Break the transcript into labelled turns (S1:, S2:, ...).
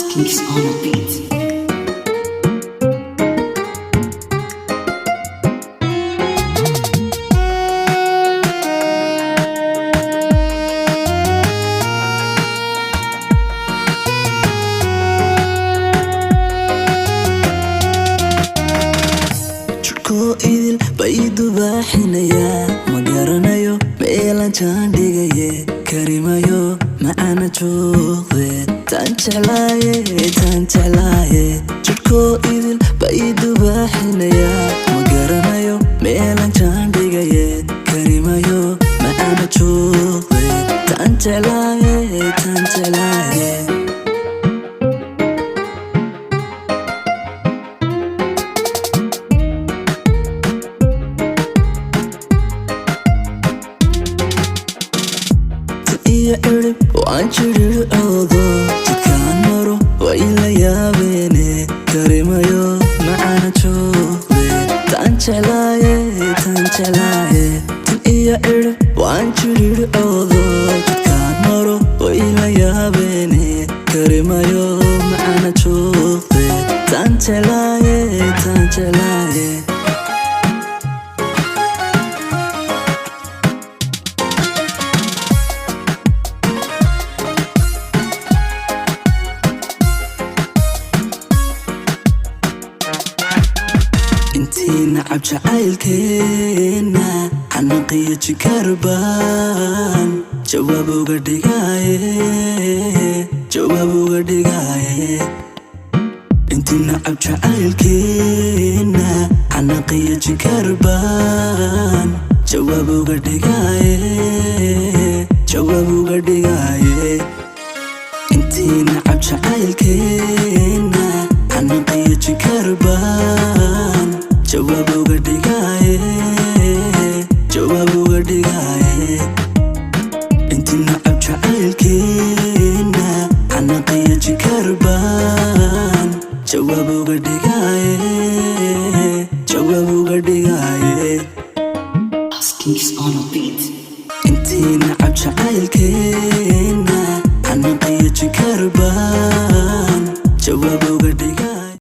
S1: Kicks on a beat.
S2: idil baydu baaxinaya ma garanayo meelan jaandhigaye karimayo macana jooqde tan jeclaaye jidhkoo idil baydu baaxinaya ma garanayo meelan jaandhigaye karimayo macana jooqde tan jeclaaye Erib waan jirir oodo jidkaan maro way la yaabeene karimayo macana jooqde tan jeclaaye tin iyo erib waan jirir oodo jidkaan maro way la yaabeene karimayo macana jooqde tan jeclaaye intii nacab jacaylkeena xanaqiyo jikarbaan jawaab uga dhigaaye intii nacab jacaylkeena xanaqiyo jikarbaan jawaab uga dhigaaye intii nacab jacaylkeena xanaqiyo jikarbaan jawaab uga dhigaaye intii nacab jacaylkeena xanaqiyo jikarbaan jawaab uga dhigaaye
S1: Kicks on a beat.
S2: intii nacab jacaylkeena xanaqiyo jikarbaan jawaab